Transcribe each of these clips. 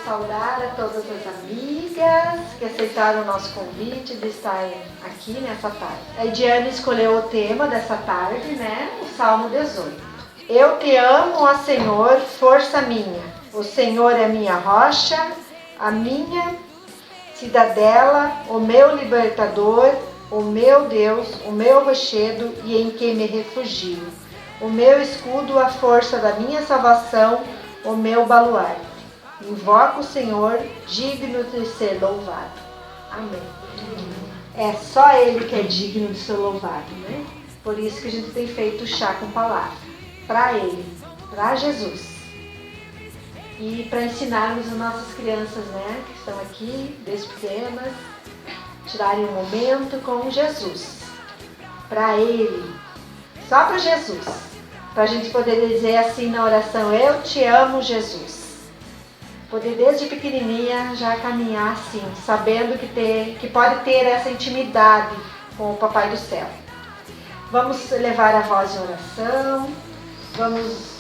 saudar a todas as amigas que aceitaram o nosso convite de estar aqui nessa tarde. A Ediane escolheu o tema dessa tarde, né? O Salmo 18. Eu te amo, ó Senhor, força minha. O Senhor é minha rocha, a minha cidadela, o meu libertador, o meu Deus, o meu rochedo e em quem me refugio. O meu escudo, a força da minha salvação, o meu baluarte. Invoco o Senhor, digno de ser louvado. Amém. É só Ele que é digno de ser louvado, né? Por isso que a gente tem feito o chá com palavra. Para Ele, para Jesus. E para ensinarmos as nossas crianças, né? Que estão aqui, desde pequenas, tirarem um momento com Jesus. Para Ele. Só para Jesus. Para a gente poder dizer assim na oração, eu te amo, Jesus. Poder desde pequenininha já caminhar assim, sabendo que pode ter essa intimidade com o Papai do Céu. Vamos elevar a voz em oração, vamos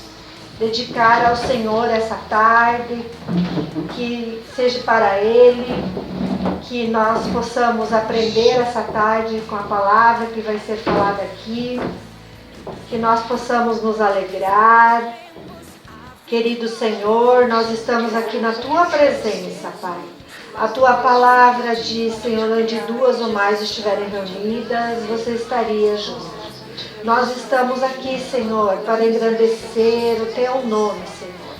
dedicar ao Senhor essa tarde, que seja para Ele, que nós possamos aprender essa tarde com a palavra que vai ser falada aqui, que nós possamos nos alegrar. Querido Senhor, nós estamos aqui na Tua presença, Pai. A Tua palavra diz, Senhor, onde duas ou mais estiverem reunidas, você estaria junto. Nós estamos aqui, Senhor, para engrandecer o Teu nome, Senhor.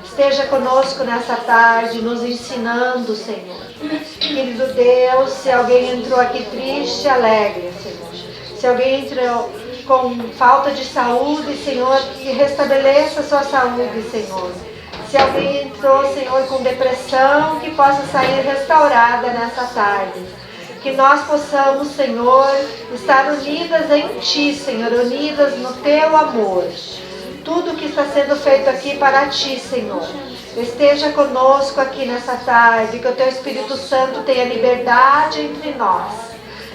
Esteja conosco nessa tarde, nos ensinando, Senhor. Querido Deus, se alguém entrou aqui triste, alegre, Senhor. Se alguém entrou com falta de saúde, Senhor, que restabeleça a sua saúde, Senhor. Se alguém entrou, Senhor, com depressão, que possa sair restaurada nessa tarde. Que nós possamos, Senhor, estar unidas em Ti, Senhor, unidas no Teu amor. Tudo que está sendo feito aqui para Ti, Senhor. Esteja conosco aqui nessa tarde, que o Teu Espírito Santo tenha liberdade entre nós.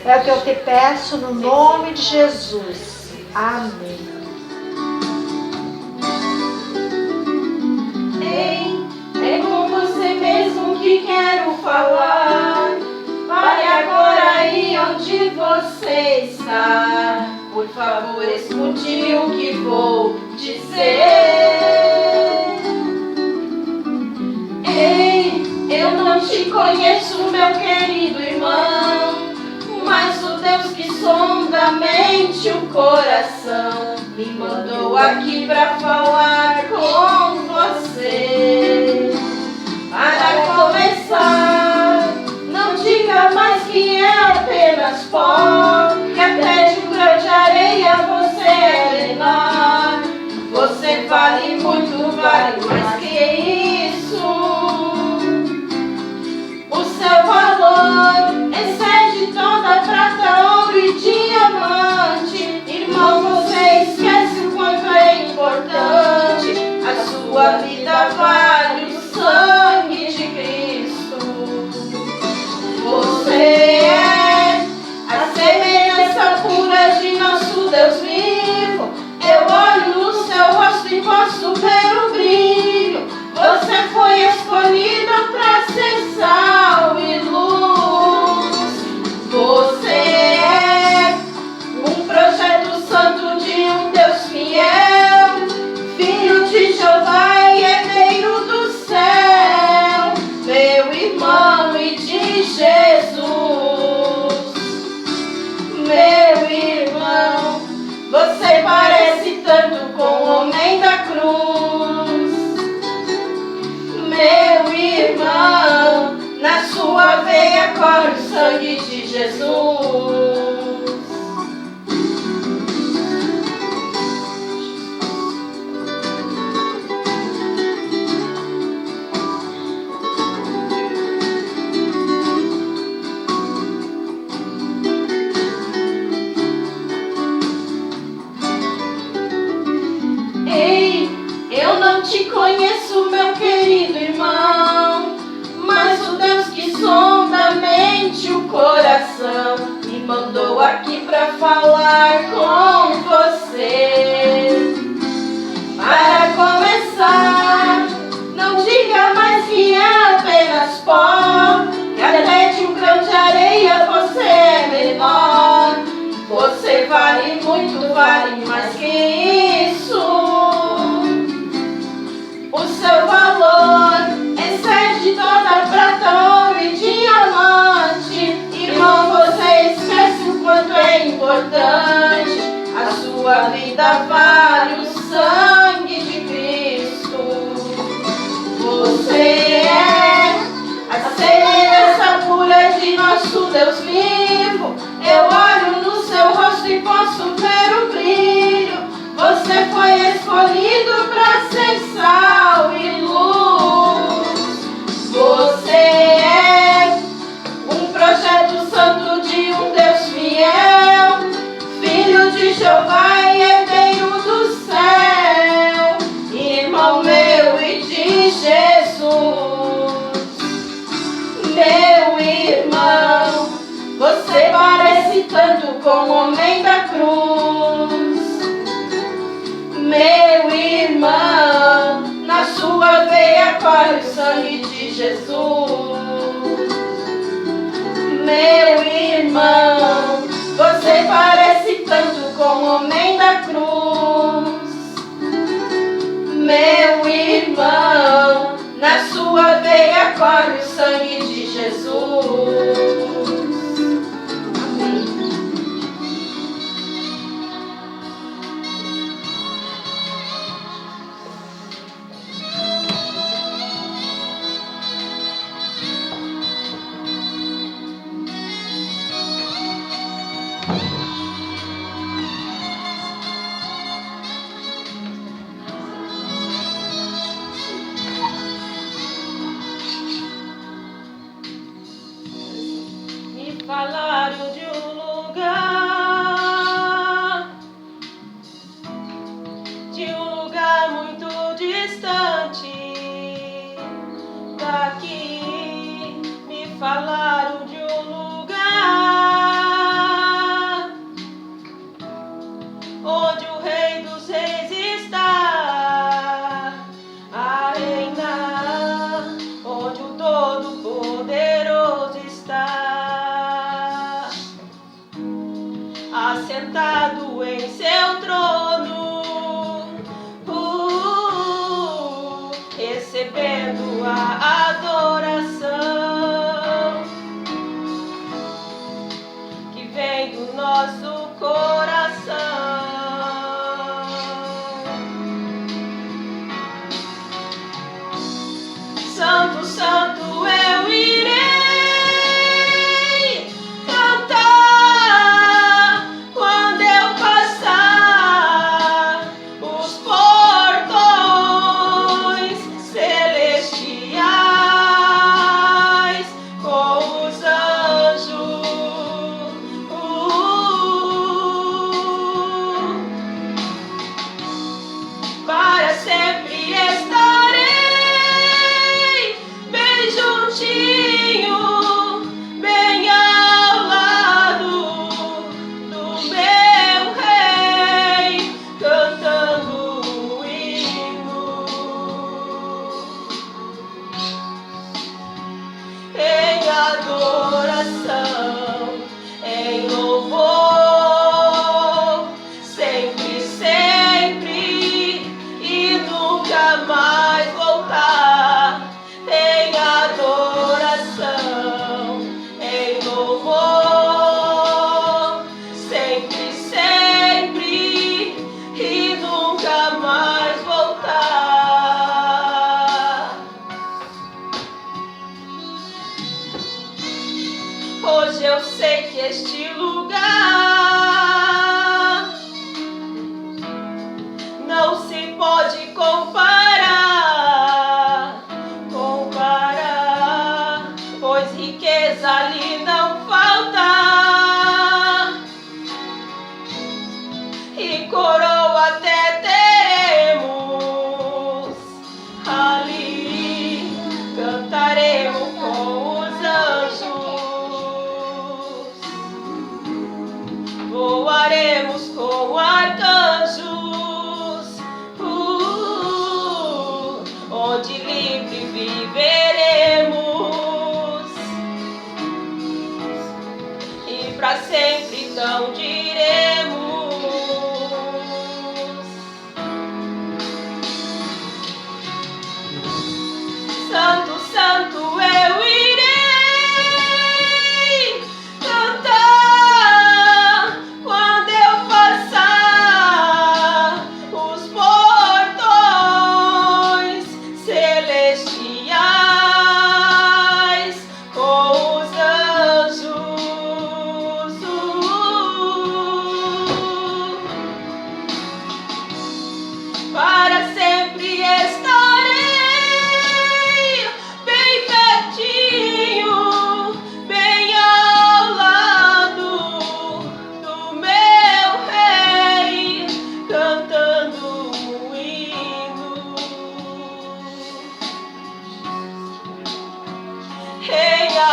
É o que eu te peço no nome de Jesus. Amém. Ei, é com você mesmo que quero falar. Pare agora aí onde você está. Por favor, escute o que vou dizer. Ei, eu não te conheço, meu querido irmão, mas o Deus que sonda a mente e o coração me mandou aqui para falar com você. Para começar, não diga mais que é apenas pó, que até de grande areia você é menor. Você vale muito, vale mais que isso. O seu valor excede toda prata, ouro e diamante. Irmão, você esquece o quanto é importante. A sua vida vale o sangue de Cristo. Você é a semelhança pura de nosso Deus vivo. Eu olho no seu rosto e posso ver o brilho. Você foi escolhida para ser sal e luz. Você é um projeto santo de um Deus fiel, filho de Jeová e herdeiro do céu, meu irmão e de Jesus. Meu irmão, você parece tanto com o homem da cruz. Meu irmão, na sua veia corre o sangue de Jesus. Ei, eu não te conheço, meu querido irmão, mas o Deus que sonda a mente e o coração me mandou aqui para falar com você. Para começar, não diga mais que é nada vale o sangue de Cristo. Você é a semelhança pura de nosso Deus vivo. Eu olho no seu rosto e posso ver o brilho. Você foi escolhido para ser sal e luz. Você é um projeto santo de um Deus fiel, filho de Jeová e herdeiro do céu, irmão meu e de Jesus. Meu irmão, você parece tanto com o homem da cruz. Meu irmão, na sua veia corre o sangue de Jesus. Meu irmão, você parece tanto com o homem da cruz. Meu irmão, na sua veia corre o sangue de Jesus. Falaram de um lugar muito distante daqui. Me falaram de um lugar onde o Rei dos Reis está a reinar, onde o Todo-Poderoso está assentado em seu trono, recebendo a adoração que vem do nosso coração. Santo, santo, eu irei hoje eu sei que este lugar não se pode comparar, pois riqueza ali não falta e coroa até teremos ali, cantaremos com os anjos, voaremos com arcanjos,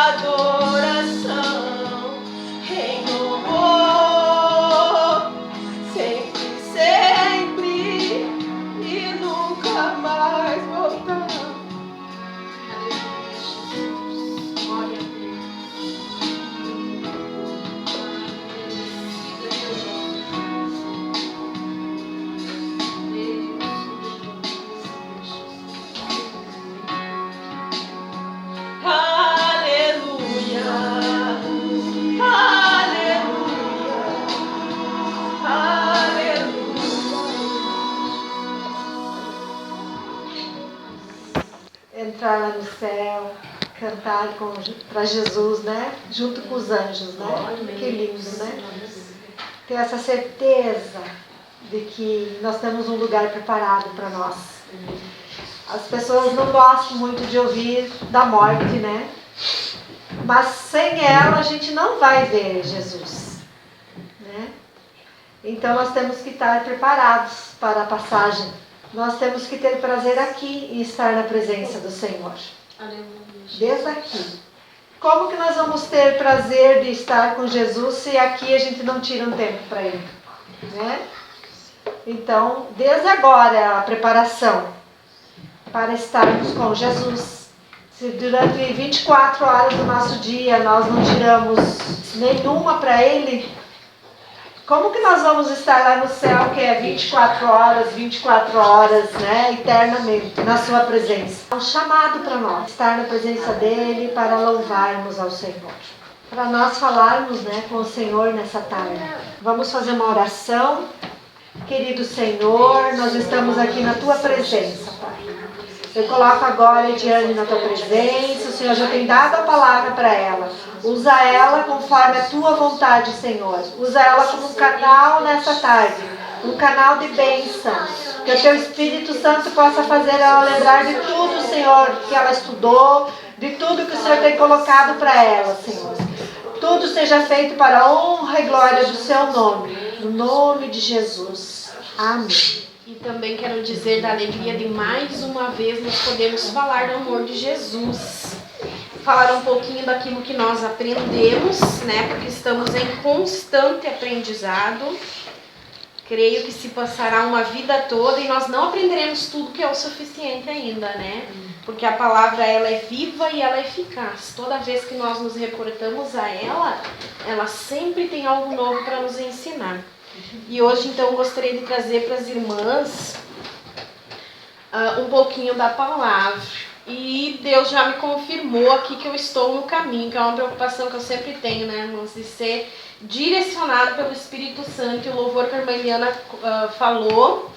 adoração em louvor, sempre, sempre e nunca mais voltar. Glória a Aleluia, aleluia, aleluia. Entrar lá no céu, cantar para Jesus, né? Junto com os anjos, né? Que lindo, né? Ter essa certeza de que nós temos um lugar preparado para nós. As pessoas não gostam muito de ouvir da morte, né? Mas sem ela a gente não vai ver Jesus, né? Então nós temos que estar preparados para a passagem. Nós temos que ter prazer aqui e estar na presença do Senhor. Desde aqui. Como que nós vamos ter prazer de estar com Jesus se aqui a gente não tira um tempo para Ele, né? Então, desde agora a preparação para estarmos com Jesus. Se durante 24 horas do nosso dia nós não tiramos nenhuma para Ele, como que nós vamos estar lá no céu, que é 24 horas, né, eternamente, na sua presença? É um chamado para nós, estar na presença dEle para louvarmos ao Senhor. Para nós falarmos, né, com o Senhor nessa tarde. Vamos fazer uma oração. Querido Senhor, nós estamos aqui na Tua presença, Pai. Eu coloco agora a Ediane na Tua presença, o Senhor já tem dado a palavra para ela. Usa ela conforme a Tua vontade, Senhor. Usa ela como um canal nessa tarde, um canal de bênção. Que o Teu Espírito Santo possa fazer ela lembrar de tudo, Senhor, que ela estudou, de tudo que o Senhor tem colocado para ela, Senhor. Tudo seja feito para a honra e glória do Seu nome, no nome de Jesus. Amém. E também quero dizer da alegria de mais uma vez nós podemos falar do amor de Jesus. Falar um pouquinho daquilo que nós aprendemos, né? Porque estamos em constante aprendizado. Creio que se passará uma vida toda e nós não aprenderemos tudo que é o suficiente ainda, né? Porque a palavra ela é viva e ela é eficaz. Toda vez que nós nos reportamos a ela, ela sempre tem algo novo para nos ensinar. E hoje, então, gostaria de trazer para as irmãs um pouquinho da palavra. E Deus já me confirmou aqui que eu estou no caminho, que é uma preocupação que eu sempre tenho, né, irmãs? De ser direcionado pelo Espírito Santo. E o louvor que a irmã Eliana falou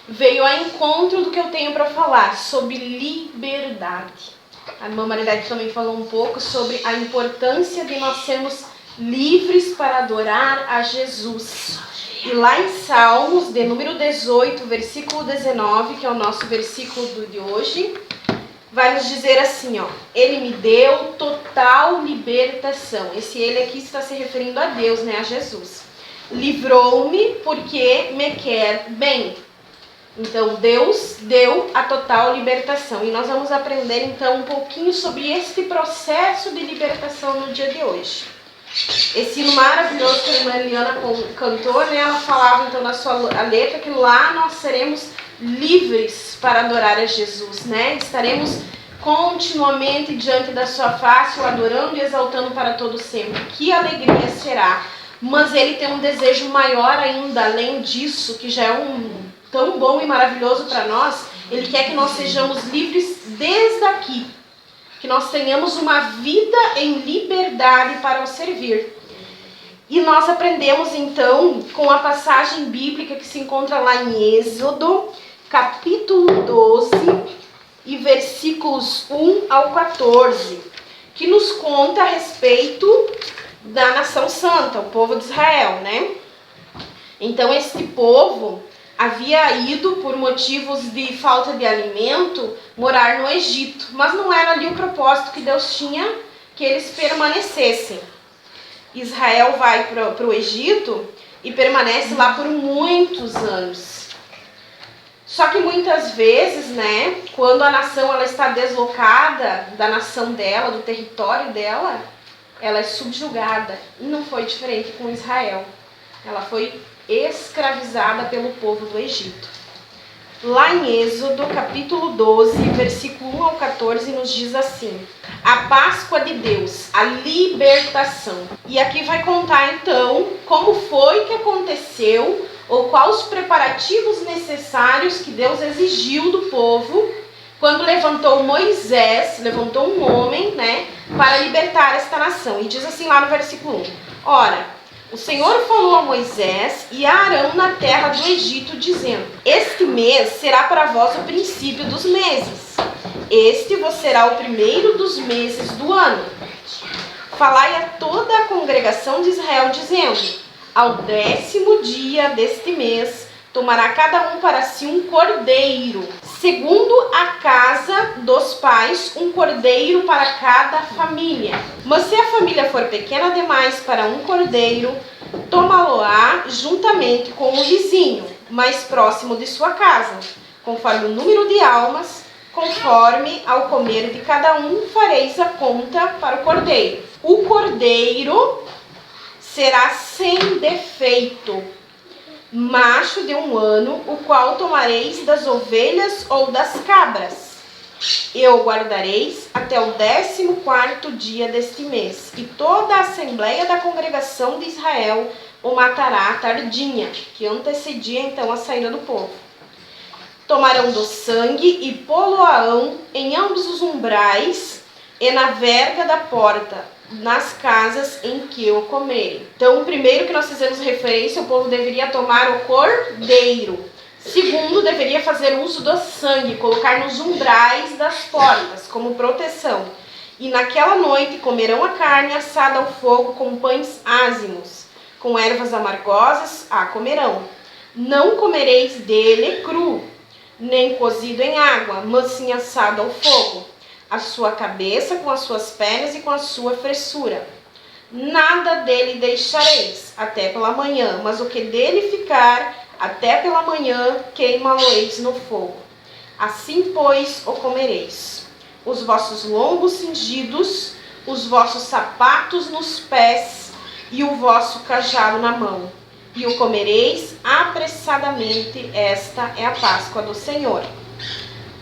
veio ao encontro do que eu tenho para falar, sobre liberdade. A irmã Marilete também falou um pouco sobre a importância de nós sermos livres para adorar a Jesus. E lá em Salmos, de número 18, versículo 19, que é o nosso versículo de hoje, vai nos dizer assim, ó: Ele me deu total libertação. Esse Ele aqui está se referindo a Deus, né, a Jesus. Livrou-me porque me quer bem. Então, Deus deu a total libertação. E nós vamos aprender, então, um pouquinho sobre este processo de libertação no dia de hoje. Esse hino maravilhoso que a irmã Eliana cantou, né? Ela falava, então, na sua letra, que lá nós seremos livres para adorar a Jesus, né? Estaremos continuamente diante da sua face, o adorando e exaltando para todo sempre. Que alegria será! Mas Ele tem um desejo maior ainda, além disso, que já é tão bom e maravilhoso para nós. Ele quer que nós sejamos livres desde aqui, que nós tenhamos uma vida em liberdade para o servir. E nós aprendemos então com a passagem bíblica que se encontra lá em Êxodo, capítulo 12 e versículos 1 ao 14, que nos conta a respeito da nação santa, o povo de Israel, né? Então este povo havia ido, por motivos de falta de alimento, morar no Egito. Mas não era ali o propósito que Deus tinha que eles permanecessem. Israel vai para o Egito e permanece lá por muitos anos. Só que muitas vezes, né, quando a nação ela está deslocada da nação dela, do território dela, ela é subjugada. E não foi diferente com Israel. Ela foi escravizada pelo povo do Egito. Lá em Êxodo, capítulo 12, versículo 1 ao 14, nos diz assim: a Páscoa de Deus, a libertação. E aqui vai contar então como foi que aconteceu, ou quais os preparativos necessários que Deus exigiu do povo quando levantou Moisés, levantou um homem, né, para libertar esta nação. E diz assim lá no versículo 1: ora, o Senhor falou a Moisés e a Arão na terra do Egito, dizendo: este mês será para vós o princípio dos meses. Este vos será o primeiro dos meses do ano. Falai a toda a congregação de Israel, dizendo: ao 10º dia deste mês, tomará cada um para si um cordeiro, segundo a casa dos pais, um cordeiro para cada família. Mas se a família for pequena demais para um cordeiro, tomá-lo-á juntamente com o vizinho, mais próximo de sua casa, conforme o número de almas, conforme ao comer de cada um, fareis a conta para o cordeiro. O cordeiro será sem defeito, macho de 1 ano, o qual tomareis das ovelhas ou das cabras. E o guardareis até o 14º dia deste mês, e toda a assembleia da congregação de Israel o matará à tardinha, que antecedia então a saída do povo. Tomarão do sangue e pô-lo-ão em ambos os umbrais e na verga da porta, nas casas em que o comerem. Então, o primeiro que nós fizemos referência, o povo deveria tomar o cordeiro. Segundo, deveria fazer uso do sangue, colocar nos umbrais das portas, como proteção. E naquela noite comerão a carne assada ao fogo com pães ázimos, com ervas amargosas a comerão. Não comereis dele cru, nem cozido em água, mas sim assado ao fogo, a sua cabeça com as suas pernas e com a sua fressura. Nada dele deixareis até pela manhã, mas o que dele ficar até pela manhã queimá-lo-eis no fogo. Assim, pois, o comereis. Os vossos lombos cingidos, os vossos sapatos nos pés e o vosso cajado na mão. E o comereis apressadamente. Esta é a Páscoa do Senhor.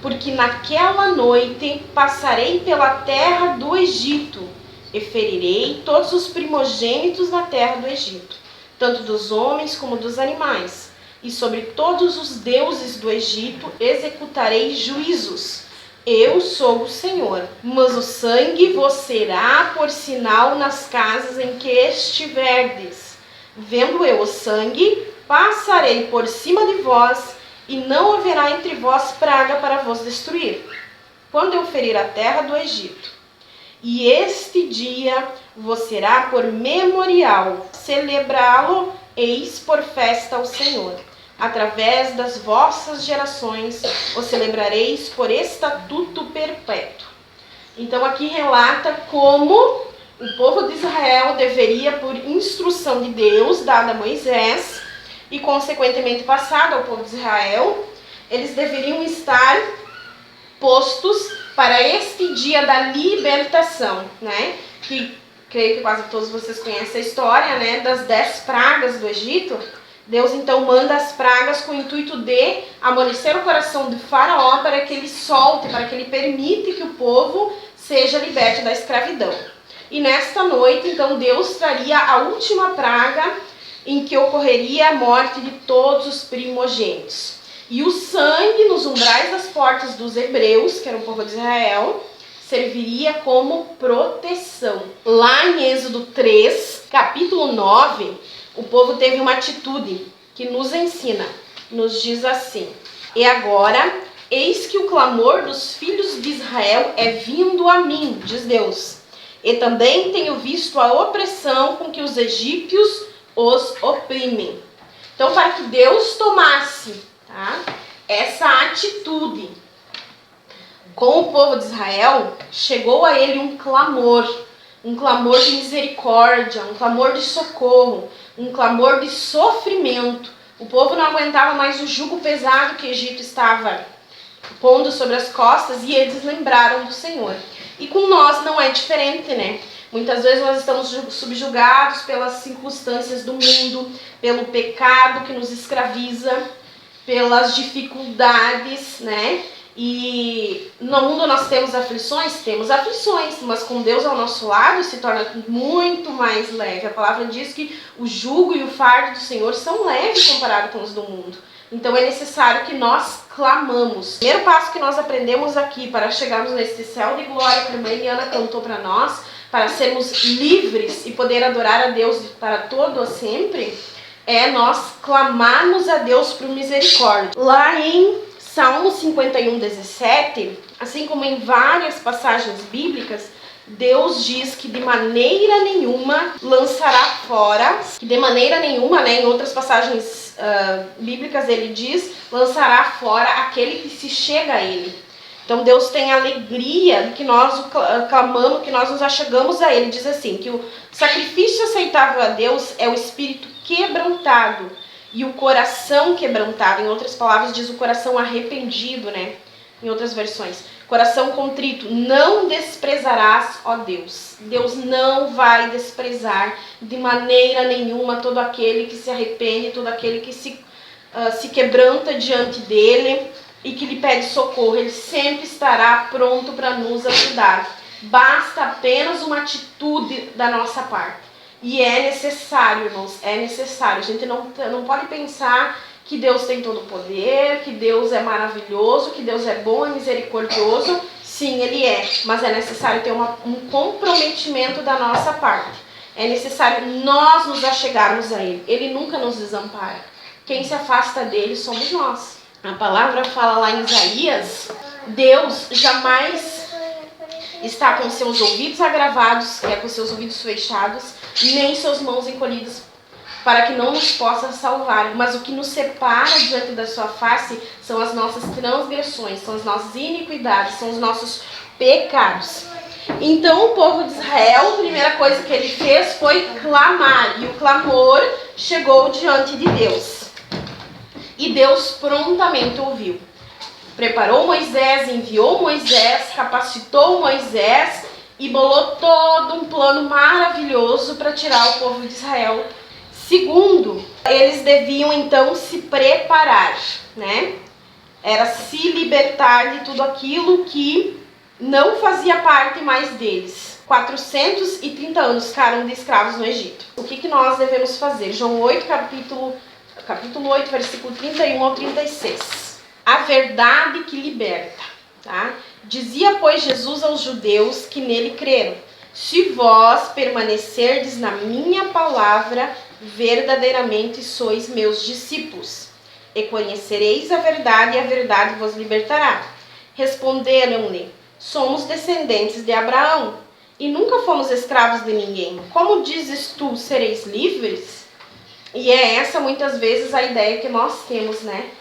Porque naquela noite passarei pela terra do Egito e ferirei todos os primogênitos na terra do Egito, tanto dos homens como dos animais. E sobre todos os deuses do Egito executarei juízos. Eu sou o Senhor. Mas o sangue vos será por sinal nas casas em que estiverdes. Vendo eu o sangue, passarei por cima de vós, e não haverá entre vós praga para vos destruir, quando eu ferir a terra do Egito. E este dia vos será por memorial, celebrá-lo eis por festa ao Senhor. Através das vossas gerações o celebrareis por estatuto perpétuo. Então aqui relata como o povo de Israel deveria, por instrução de Deus dada a Moisés, e consequentemente passado ao povo de Israel, eles deveriam estar postos para este dia da libertação, né? Que creio que quase todos vocês conhecem a história, né? Das 10 pragas do Egito. Deus então manda as pragas com o intuito de amolecer o coração de Faraó para que ele solte, para que ele permita que o povo seja liberto da escravidão. E nesta noite, então, Deus traria a última praga, em que ocorreria a morte de todos os primogênitos. E o sangue nos umbrais das portas dos hebreus, que era o povo de Israel, serviria como proteção. Lá em Êxodo 3, capítulo 9, o povo teve uma atitude que nos ensina. Nos diz assim: e agora, eis que o clamor dos filhos de Israel é vindo a mim, diz Deus. E também tenho visto a opressão com que os egípcios os oprimem. Então, para que Deus tomasse, tá, essa atitude com o povo de Israel, chegou a ele um clamor de misericórdia, um clamor de socorro, um clamor de sofrimento, O povo não aguentava mais o jugo pesado que o Egito estava pondo sobre as costas e eles lembraram do Senhor. E com nós não é diferente, né? Muitas vezes nós estamos subjugados pelas circunstâncias do mundo, pelo pecado que nos escraviza, pelas dificuldades, né? E no mundo nós temos aflições, mas com Deus ao nosso lado se torna muito mais leve. A palavra diz que o jugo e o fardo do Senhor são leves comparado com os do mundo. Então é necessário que nós clamamos. O primeiro passo que nós aprendemos aqui para chegarmos nesse céu de glória que a irmã Eliana cantou para nós, para sermos livres e poder adorar a Deus para todo sempre, é nós clamarmos a Deus por misericórdia. Lá em Salmo 51:17, assim como em várias passagens bíblicas, Deus diz que de maneira nenhuma lançará fora, que de maneira nenhuma, né, em outras passagens bíblicas ele diz, lançará fora aquele que se chega a ele. Então Deus tem alegria de que nós o clamamos, que nós nos achegamos a ele. Diz assim, que o sacrifício aceitável a Deus é o espírito quebrantado e o coração quebrantado. Em outras palavras diz o coração arrependido, né? Em outras versões. Coração contrito, não desprezarás, ó Deus. Deus não vai desprezar de maneira nenhuma todo aquele que se arrepende, todo aquele que se quebranta diante dele e que lhe pede socorro. Ele sempre estará pronto para nos ajudar. Basta apenas uma atitude da nossa parte. E é necessário, irmãos, é necessário. A gente não pode pensar que Deus tem todo o poder, que Deus é maravilhoso, que Deus é bom, é misericordioso. Sim, Ele é, mas é necessário ter um comprometimento da nossa parte. É necessário nós nos achegarmos a Ele. Ele nunca nos desampara. Quem se afasta dele somos nós. A palavra fala lá em Isaías, Deus jamais está com seus ouvidos agravados, que é com seus ouvidos fechados, nem suas mãos encolhidas, para que não nos possa salvar. Mas o que nos separa diante da sua face são as nossas transgressões, são as nossas iniquidades, são os nossos pecados. Então o povo de Israel, a primeira coisa que ele fez foi clamar, e o clamor chegou diante de Deus. E Deus prontamente ouviu. Preparou Moisés, enviou Moisés, capacitou Moisés e bolou todo um plano maravilhoso para tirar o povo de Israel. Segundo, eles deviam então se preparar, né? Era se libertar de tudo aquilo que não fazia parte mais deles. 430 anos ficaram de escravos no Egito. O que nós devemos fazer? João 8, capítulo 8, versículo 31 ao 36. A verdade que liberta, tá? Dizia, pois, Jesus aos judeus que nele creram: se vós permanecerdes na minha palavra, verdadeiramente sois meus discípulos, e conhecereis a verdade, e a verdade vos libertará. Responderam-lhe: somos descendentes de Abraão, e nunca fomos escravos de ninguém. Como dizes tu, sereis livres? E é essa muitas vezes a ideia que nós temos, né?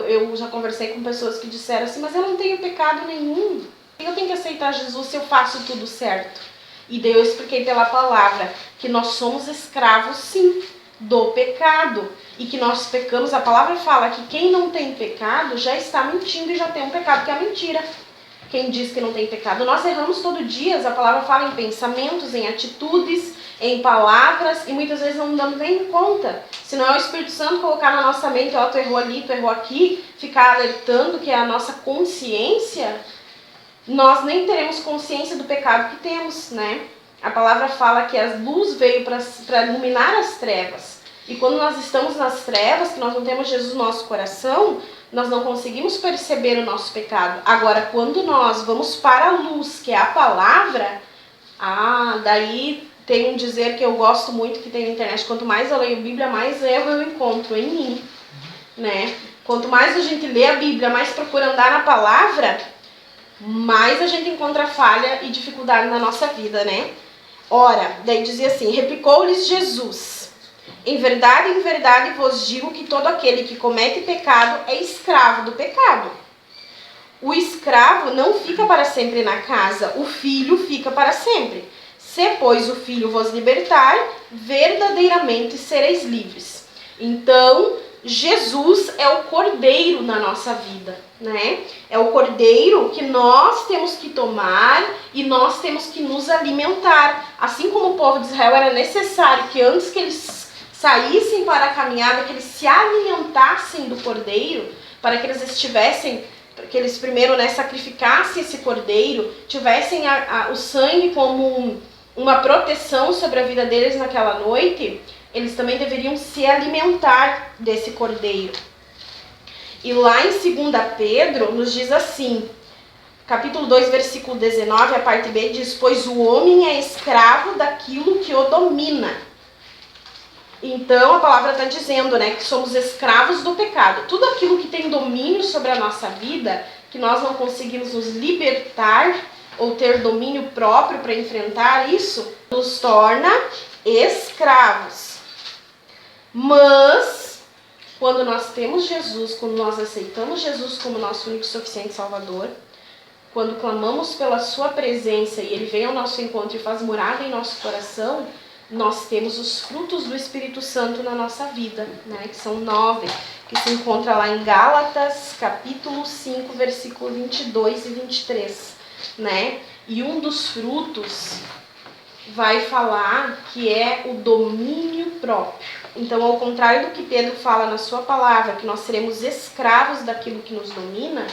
Eu já conversei com pessoas que disseram assim, mas eu não tenho pecado nenhum. Eu tenho que aceitar Jesus se eu faço tudo certo. E daí eu expliquei pela palavra que nós somos escravos, sim, do pecado. E que nós pecamos, a palavra fala que quem não tem pecado já está mentindo e já tem um pecado que é a mentira. Quem diz que não tem pecado, nós erramos todo dia. A palavra fala em pensamentos, em atitudes, em palavras, e muitas vezes não damos nem conta. Se não é o Espírito Santo colocar na nossa mente, ó, tu errou ali, tu errou aqui, ficar alertando que é a nossa consciência, nós nem teremos consciência do pecado que temos, né? A palavra fala que a luz veio para iluminar as trevas. E quando nós estamos nas trevas, que nós não temos Jesus no nosso coração, nós não conseguimos perceber o nosso pecado. Agora, quando nós vamos para a luz, que é a palavra, daí tem um dizer que eu gosto muito, que tem na internet: quanto mais eu leio a Bíblia, mais erro eu encontro em mim, né? Quanto mais a gente lê a Bíblia, mais procura andar na palavra, mais a gente encontra falha e dificuldade na nossa vida, né? Ora, daí dizia assim: replicou-lhes Jesus: em verdade vos digo que todo aquele que comete pecado é escravo do pecado. O escravo não fica para sempre na casa, o filho fica para sempre. Se, pois, o filho vos libertar, verdadeiramente sereis livres. Então, Jesus é o cordeiro na nossa vida, né? É o cordeiro que nós temos que tomar e nós temos que nos alimentar. Assim como o povo de Israel era necessário que antes que eles saíssem para a caminhada, que eles se alimentassem do cordeiro, para que eles estivessem, que eles primeiro, né, sacrificassem esse cordeiro, tivessem o sangue como uma proteção sobre a vida deles naquela noite, eles também deveriam se alimentar desse cordeiro. E lá em 2 Pedro nos diz assim, capítulo 2, versículo 19, a parte B diz: pois o homem é escravo daquilo que o domina. Então a palavra está dizendo, né, que somos escravos do pecado. Tudo aquilo que tem domínio sobre a nossa vida, que nós não conseguimos nos libertar ou ter domínio próprio para enfrentar isso, nos torna escravos. Mas, quando nós temos Jesus, quando nós aceitamos Jesus como nosso único e suficiente Salvador, quando clamamos pela sua presença e Ele vem ao nosso encontro e faz morada em nosso coração, nós temos os frutos do Espírito Santo na nossa vida, né? Que são 9, que se encontra lá em Gálatas, capítulo 5, versículo 22 e 23, né? E um dos frutos vai falar que é o domínio próprio. Então, ao contrário do que Pedro fala na sua palavra, que nós seremos escravos daquilo que nos domina,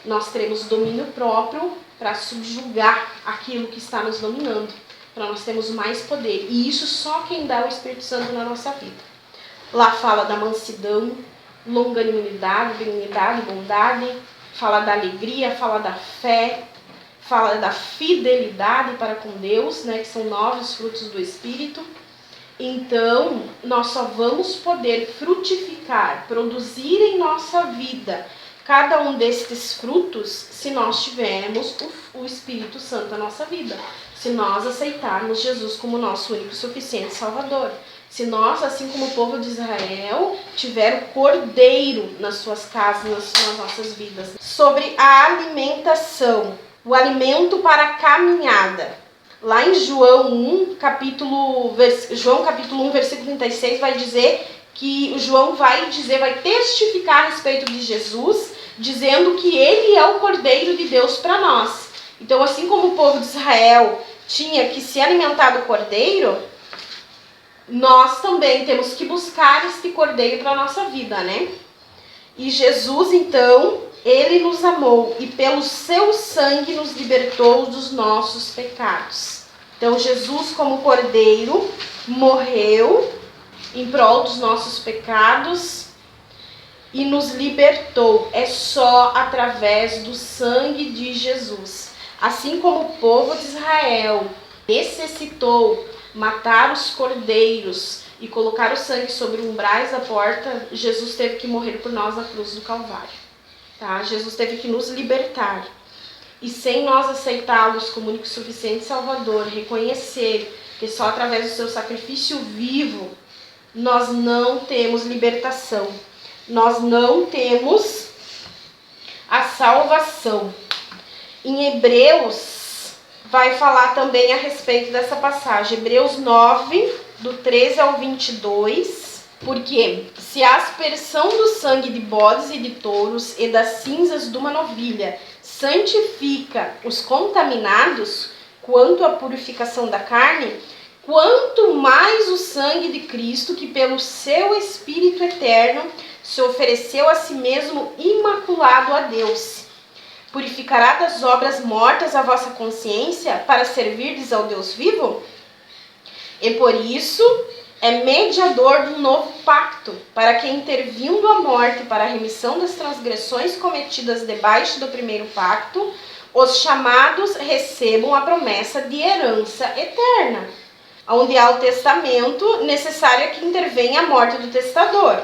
nós teremos domínio próprio para subjugar aquilo que está nos dominando, para nós termos mais poder. E isso só quem dá o Espírito Santo na nossa vida. Lá fala da mansidão, longanimidade, benignidade, bondade, fala da alegria, fala da fé, fala da fidelidade para com Deus, né, que são 9 os frutos do Espírito. Então, nós só vamos poder frutificar, produzir em nossa vida cada um destes frutos se nós tivermos o Espírito Santo na nossa vida. Se nós aceitarmos Jesus como nosso único e suficiente Salvador. Se nós, assim como o povo de Israel, tiver o cordeiro nas suas casas, nas nossas vidas. Sobre a alimentação, o alimento para a caminhada. Lá em João capítulo 1, versículo 36, vai dizer que o João vai testificar a respeito de Jesus, dizendo que ele é o Cordeiro de Deus para nós. Então, assim como o povo de Israel tinha que se alimentar do Cordeiro, nós também temos que buscar este Cordeiro para a nossa vida, né? E Jesus, então, Ele nos amou e pelo seu sangue nos libertou dos nossos pecados. Então, Jesus, como Cordeiro, morreu em prol dos nossos pecados e nos libertou. É só através do sangue de Jesus. Assim como o povo de Israel necessitou matar os cordeiros e colocar o sangue sobre umbrais da porta, Jesus teve que morrer por nós na cruz do Calvário. Tá? Jesus teve que nos libertar. E sem nós aceitá-los como único e suficiente Salvador, reconhecer que só através do seu sacrifício vivo nós não temos libertação. Nós não temos a salvação. Em Hebreus vai falar também a respeito dessa passagem. Hebreus 9, do 13 ao 22. Porque se a aspersão do sangue de bodes e de touros e das cinzas de uma novilha santifica os contaminados quanto à purificação da carne, quanto mais o sangue de Cristo, que pelo seu Espírito eterno se ofereceu a si mesmo imaculado a Deus, purificará das obras mortas a vossa consciência para servirdes ao Deus vivo? E por isso é mediador do novo pacto, para que, intervindo a morte para a remissão das transgressões cometidas debaixo do primeiro pacto, os chamados recebam a promessa de herança eterna. Onde há o testamento, necessário é que intervenha a morte do testador.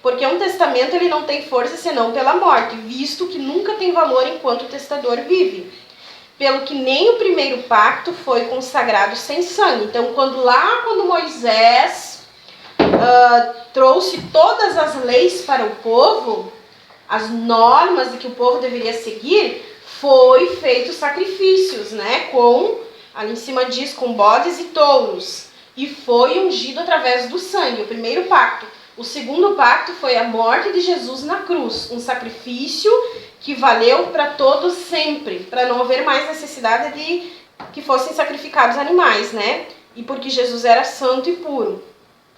Porque um testamento ele não tem força senão pela morte, visto que nunca tem valor enquanto o testador vive. Pelo que nem o primeiro pacto foi consagrado sem sangue. Então, quando Moisés trouxe todas as leis para o povo, as normas de que o povo deveria seguir, foi feito sacrifícios, né? Ali em cima diz, com bodes e touros. E foi ungido através do sangue, o primeiro pacto. O segundo pacto foi a morte de Jesus na cruz, um sacrifício que valeu para todos sempre, para não haver mais necessidade de que fossem sacrificados animais, né? E porque Jesus era santo e puro.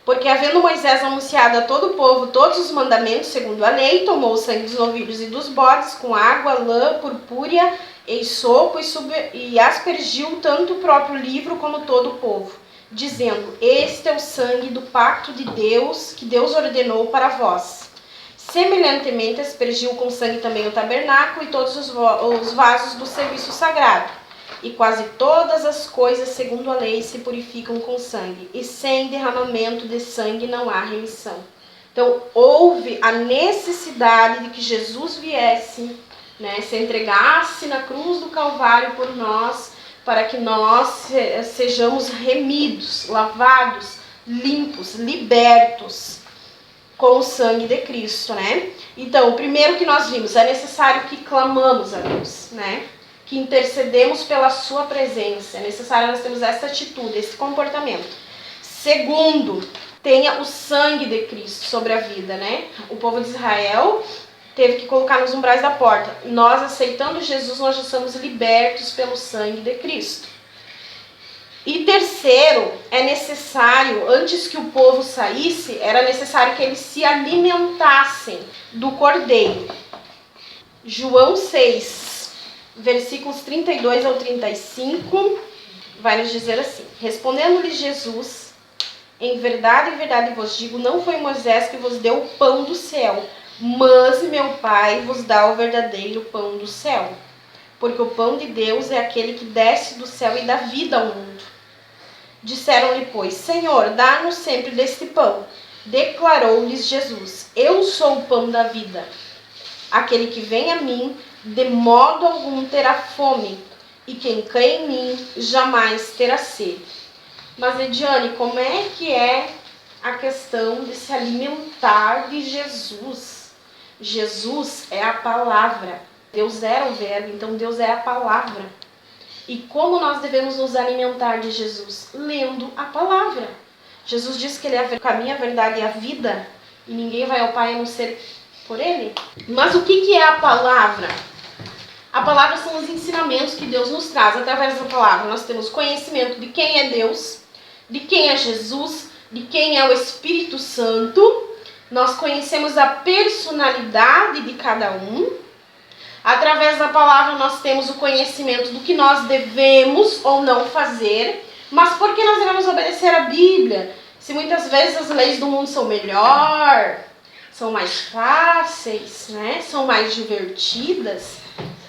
Porque havendo Moisés anunciado a todo o povo todos os mandamentos segundo a lei, tomou o sangue dos novilhos e dos bodes com água, lã, purpúrea e sopo e aspergiu tanto o próprio livro como todo o povo, dizendo: este é o sangue do pacto de Deus, que Deus ordenou para vós. Semelhantemente aspergiu com sangue também o tabernáculo e todos os vasos do serviço sagrado. E quase todas as coisas, segundo a lei, se purificam com sangue. E sem derramamento de sangue não há remissão. Então, houve a necessidade de que Jesus viesse, né, se entregasse na cruz do Calvário por nós, para que nós sejamos remidos, lavados, limpos, libertos com o sangue de Cristo, né? Então, o primeiro que nós vimos, é necessário que clamamos a Deus, né? Que intercedemos pela sua presença. É necessário nós termos essa atitude, esse comportamento. Segundo, tenha o sangue de Cristo sobre a vida, né? O povo de Israel teve que colocar nos umbrais da porta. Nós, aceitando Jesus, nós já somos libertos pelo sangue de Cristo. E terceiro, é necessário, antes que o povo saísse, era necessário que eles se alimentassem do cordeiro. João 6, versículos 32 ao 35, vai nos dizer assim: respondendo-lhe Jesus, em verdade vos digo, não foi Moisés que vos deu o pão do céu, mas meu Pai vos dá o verdadeiro pão do céu. Porque o pão de Deus é aquele que desce do céu e dá vida ao mundo. Disseram-lhe, pois, Senhor, dá-nos sempre deste pão. Declarou-lhes Jesus: eu sou o pão da vida. Aquele que vem a mim, de modo algum terá fome, e quem crê em mim jamais terá sede. Mas, Ediane, como é que é a questão de se alimentar de Jesus? Jesus é a palavra. Deus era o verbo, então Deus é a palavra. E como nós devemos nos alimentar de Jesus? Lendo a palavra. Jesus disse que ele é o caminho, a verdade e a vida, e ninguém vai ao Pai a não ser por ele. Mas o que é a palavra? A palavra são os ensinamentos que Deus nos traz. Através da palavra nós temos conhecimento de quem é Deus, de quem é Jesus, de quem é o Espírito Santo. Nós conhecemos a personalidade de cada um. Através da palavra nós temos o conhecimento do que nós devemos ou não fazer. Mas por que nós devemos obedecer a Bíblia? Se muitas vezes as leis do mundo são melhor, são mais fáceis, né? São mais divertidas.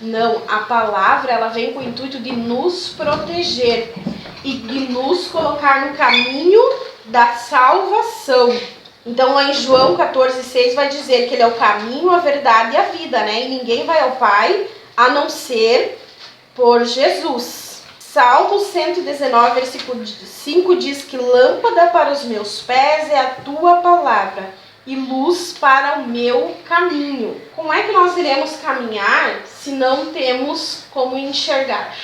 Não, a palavra ela vem com o intuito de nos proteger e de nos colocar no caminho da salvação. Então lá em João 14,6 vai dizer que ele é o caminho, a verdade e a vida, né? E ninguém vai ao Pai a não ser por Jesus. Salmo 119, versículo 5 diz que lâmpada para os meus pés é a tua palavra e luz para o meu caminho. Como é que nós iremos caminhar se não temos como enxergar?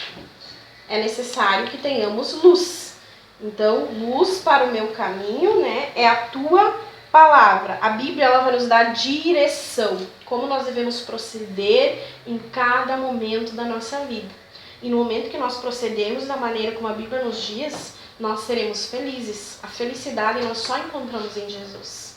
É necessário que tenhamos luz. Então, luz para o meu caminho, né, é a tua palavra. A Bíblia ela vai nos dar direção, como nós devemos proceder em cada momento da nossa vida. E no momento que nós procedemos da maneira como a Bíblia nos diz, nós seremos felizes. A felicidade nós só encontramos em Jesus.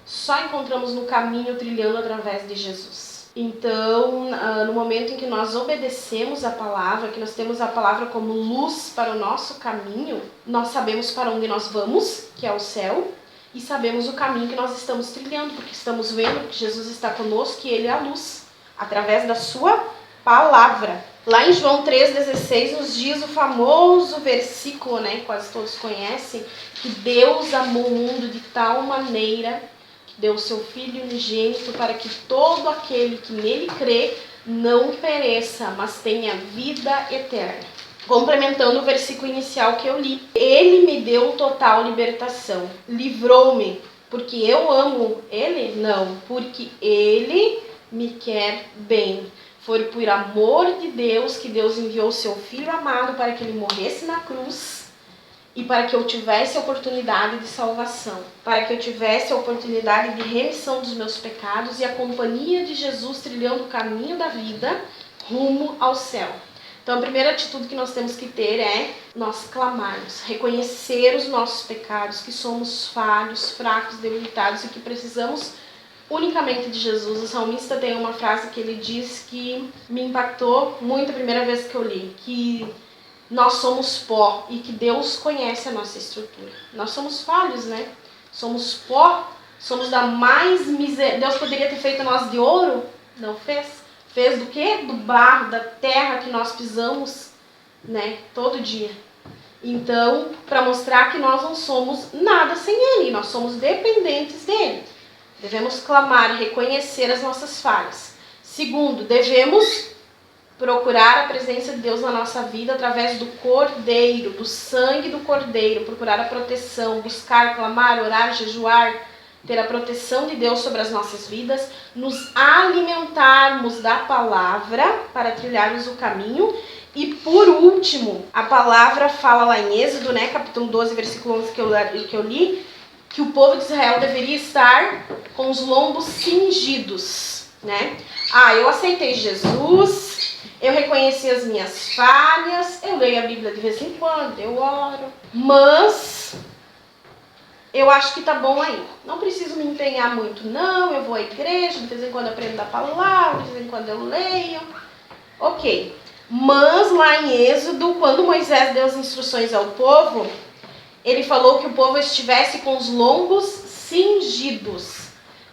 Só encontramos no caminho trilhando através de Jesus. Então, no momento em que nós obedecemos a palavra, que nós temos a palavra como luz para o nosso caminho, nós sabemos para onde nós vamos, que é o céu, e sabemos o caminho que nós estamos trilhando, porque estamos vendo que Jesus está conosco e Ele é a luz, através da sua palavra. Lá em João 3,16 nos diz o famoso versículo, né, que quase todos conhecem, que Deus amou o mundo de tal maneira que deu o seu Filho unigênito para que todo aquele que nele crê não pereça, mas tenha vida eterna. Complementando o versículo inicial que eu li, Ele me deu total libertação, livrou-me, porque eu amo Ele? Não, porque Ele me quer bem. Foi por amor de Deus que Deus enviou o seu Filho amado para que Ele morresse na cruz e para que eu tivesse a oportunidade de salvação, para que eu tivesse a oportunidade de remissão dos meus pecados e a companhia de Jesus trilhando o caminho da vida rumo ao céu. Então a primeira atitude que nós temos que ter é nós clamarmos, reconhecer os nossos pecados, que somos falhos, fracos, debilitados e que precisamos unicamente de Jesus. O salmista tem uma frase que ele diz que me impactou muito a primeira vez que eu li, que nós somos pó e que Deus conhece a nossa estrutura. Nós somos falhos, né? Somos pó, somos da mais miséria. Deus poderia ter feito nós de ouro, não fez. Fez do quê? Do barro, da terra que nós pisamos, né? Todo dia. Então, para mostrar que nós não somos nada sem Ele, nós somos dependentes dEle. Devemos clamar, reconhecer as nossas falhas. Segundo, devemos procurar a presença de Deus na nossa vida através do Cordeiro, do sangue do Cordeiro, procurar a proteção, buscar, clamar, orar, jejuar, ter a proteção de Deus sobre as nossas vidas, nos alimentarmos da palavra para trilharmos o caminho. E por último, a palavra fala lá em Êxodo, né, capítulo 12, versículo 11 que eu li, que o povo de Israel deveria estar com os lombos cingidos, né? Eu aceitei Jesus, eu reconheci as minhas falhas, eu leio a Bíblia de vez em quando, eu oro, mas eu acho que tá bom aí. Não preciso me empenhar muito, não. Eu vou à igreja, de vez em quando eu aprendo a palavra, de vez em quando eu leio. Ok. Mas lá em Êxodo, quando Moisés deu as instruções ao povo, ele falou que o povo estivesse com os lombos cingidos,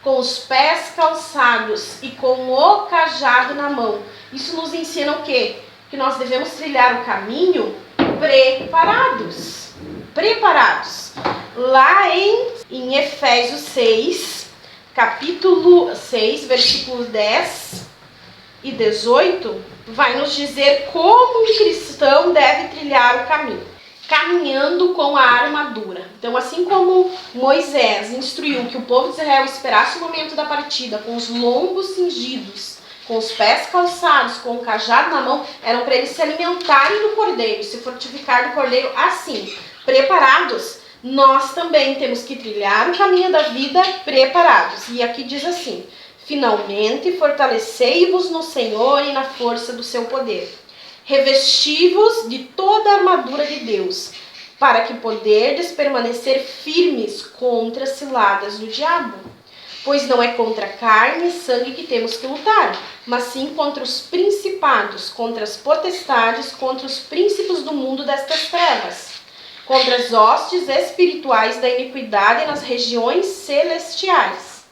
com os pés calçados e com o cajado na mão. Isso nos ensina o quê? Que nós devemos trilhar o caminho preparados. Preparados. Lá em Efésios 6, capítulo 6, versículos 10 e 18, vai nos dizer como um cristão deve trilhar o caminho. Caminhando com a armadura. Então, assim como Moisés instruiu que o povo de Israel esperasse o momento da partida com os lombos cingidos, com os pés calçados, com o cajado na mão, eram para eles se alimentarem do cordeiro, se fortificar do cordeiro assim, preparados. Nós também temos que trilhar o caminho da vida preparados. E aqui diz assim: finalmente fortalecei-vos no Senhor e na força do seu poder. Revesti-vos de toda a armadura de Deus, para que poderdes permanecer firmes contra as ciladas do diabo. Pois não é contra carne e sangue que temos que lutar, mas sim contra os principados, contra as potestades, contra os príncipes do mundo destas trevas, contra as hostes espirituais da iniquidade nas regiões celestiais.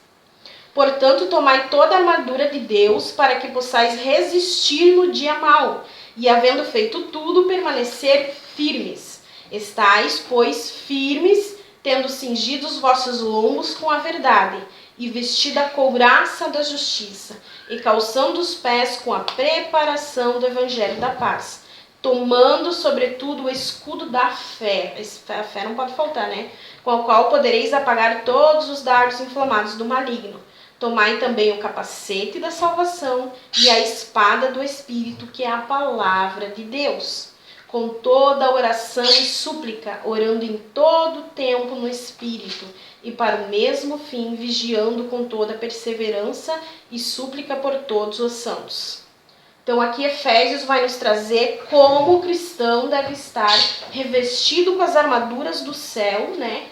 Portanto, tomai toda a armadura de Deus, para que possais resistir no dia mau, e havendo feito tudo, permanecer firmes. Estais, pois, firmes, tendo cingido os vossos lombos com a verdade, e vestida a couraça da justiça, e calçando os pés com a preparação do evangelho da paz, tomando, sobretudo, o escudo da fé. A fé não pode faltar, né? Com o qual podereis apagar todos os dardos inflamados do maligno. Tomai também o capacete da salvação e a espada do Espírito, que é a palavra de Deus, com toda a oração e súplica, orando em todo o tempo no Espírito, e para o mesmo fim, vigiando com toda perseverança e súplica por todos os santos. Então aqui Efésios vai nos trazer como o cristão deve estar revestido com as armaduras do céu, né?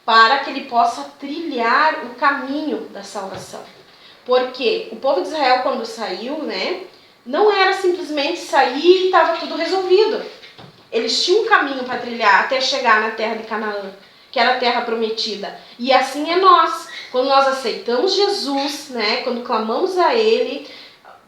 Para que ele possa trilhar o caminho da salvação. Porque o povo de Israel, quando saiu, né, não era simplesmente sair e estava tudo resolvido. Eles tinham um caminho para trilhar até chegar na terra de Canaã, que era a terra prometida. E assim é nós. Quando nós aceitamos Jesus, né, quando clamamos a Ele,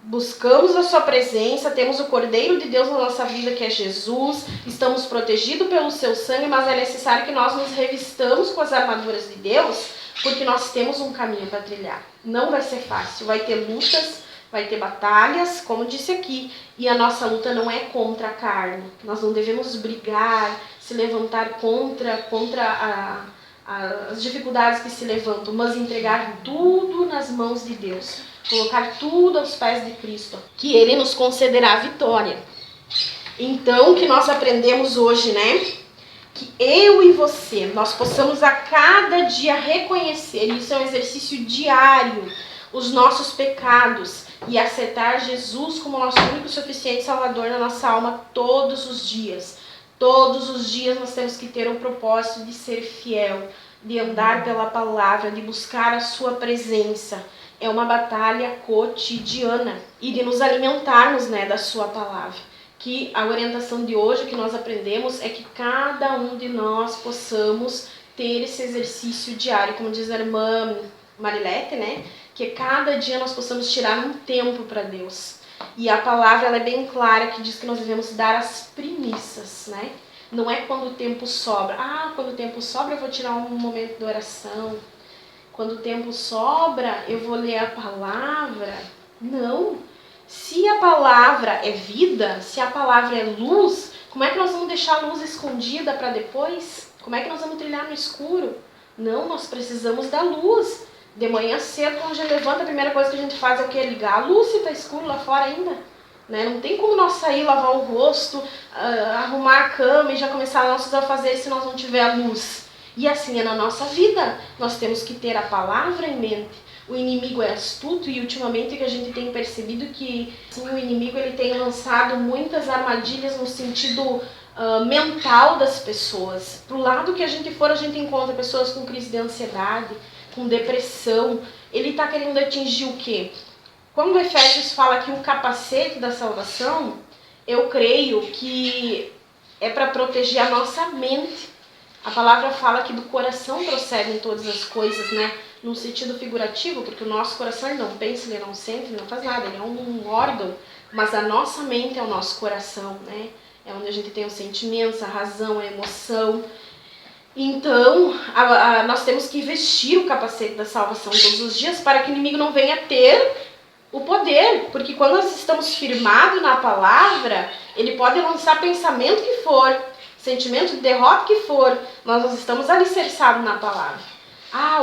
buscamos a sua presença, temos o Cordeiro de Deus na nossa vida, que é Jesus, estamos protegidos pelo seu sangue, mas é necessário que nós nos revistamos com as armaduras de Deus, porque nós temos um caminho para trilhar. Não vai ser fácil, vai ter lutas, vai ter batalhas, como disse aqui, e a nossa luta não é contra a carne. Nós não devemos brigar, se levantar contra as dificuldades que se levantam, mas entregar tudo nas mãos de Deus. Colocar tudo aos pés de Cristo, que Ele nos concederá a vitória. Então, o que nós aprendemos hoje, né? que eu e você, nós possamos a cada dia reconhecer, isso é um exercício diário, os nossos pecados e aceitar Jesus como nosso único e suficiente Salvador na nossa alma todos os dias. Todos os dias nós temos que ter o propósito de ser fiel, de andar pela palavra, de buscar a sua presença. É uma batalha cotidiana e de nos alimentarmos, da sua palavra. Que a orientação de hoje que nós aprendemos é que cada um de nós possamos ter esse exercício diário, como diz a irmã Marilete, que cada dia nós possamos tirar um tempo para Deus. E a palavra ela é bem clara que diz que nós devemos dar as primícias, Não é quando o tempo sobra. Quando o tempo sobra eu vou tirar um momento de oração. Quando o tempo sobra eu vou ler a palavra. Não. Se a palavra é vida, se a palavra é luz, como é que nós vamos deixar a luz escondida para depois? Como é que nós vamos trilhar no escuro? Não, nós precisamos da luz. De manhã cedo, quando a gente levanta, a primeira coisa que a gente faz é o quê? Ligar a luz se está escuro lá fora ainda. Não tem como nós sair, lavar o rosto, arrumar a cama e já começar nossos afazeres se nós não tiver a luz. E assim é na nossa vida. Nós temos que ter a palavra em mente. O inimigo é astuto e ultimamente que a gente tem percebido que o inimigo ele tem lançado muitas armadilhas no sentido mental das pessoas. Pro lado que a gente for, a gente encontra pessoas com crise de ansiedade, com depressão. Ele está querendo atingir o quê? Quando o Efésios fala que o capacete da salvação, eu creio que é para proteger a nossa mente. A palavra fala que do coração procedem todas as coisas, num sentido figurativo, porque o nosso coração ele não pensa, ele não sente, ele não faz nada, ele é um órgão, mas a nossa mente é o nosso coração, É onde a gente tem os sentimentos, a razão, a emoção. Então, nós temos que vestir o capacete da salvação todos os dias para que o inimigo não venha ter o poder, porque quando nós estamos firmados na palavra, ele pode lançar pensamento que for, sentimento de derrota que for, nós estamos alicerçados na palavra.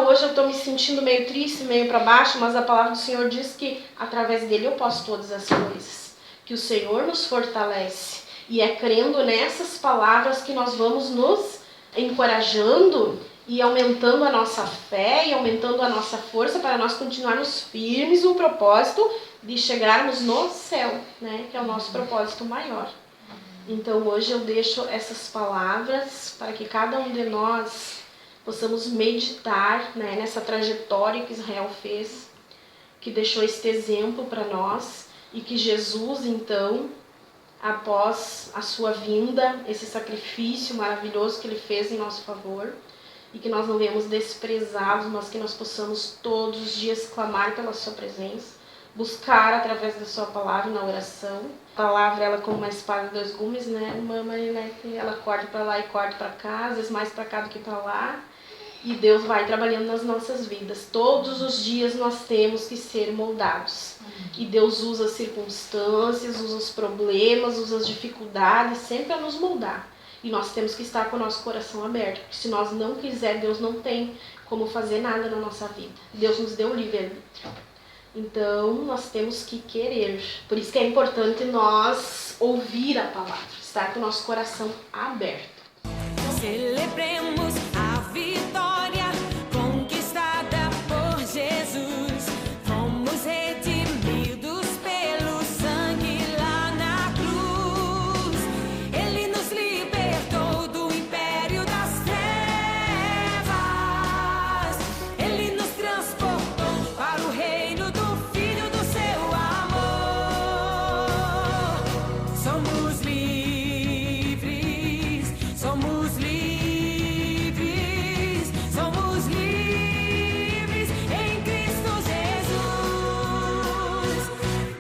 Hoje eu estou me sentindo meio triste, meio para baixo, mas a palavra do Senhor diz que através dele eu posso todas as coisas, que o Senhor nos fortalece, e é crendo nessas palavras que nós vamos nos encorajando e aumentando a nossa fé e aumentando a nossa força para nós continuarmos firmes no propósito de chegarmos no céu, que é o nosso propósito maior. Então hoje eu deixo essas palavras para que cada um de nós possamos meditar nessa trajetória que Israel fez, que deixou este exemplo para nós e que Jesus então, após a sua vinda, esse sacrifício maravilhoso que ele fez em nosso favor, e que nós não venhamos desprezá-los, mas que nós possamos todos os dias clamar pela sua presença, buscar através da sua palavra na oração. A palavra, ela como uma espada de 2 gumes, ela corta para lá e corta para cá, às vezes mais para cá do que para lá, e Deus vai trabalhando nas nossas vidas. Todos os dias nós temos que ser moldados. E Deus usa as circunstâncias, usa os problemas, usa as dificuldades, sempre a nos moldar. E nós temos que estar com o nosso coração aberto, porque se nós não quiser, Deus não tem como fazer nada na nossa vida. Deus nos deu o livre-arbítrio. Então, nós temos que querer. Por isso que é importante nós ouvir a palavra, estar com o nosso coração aberto. Celebremos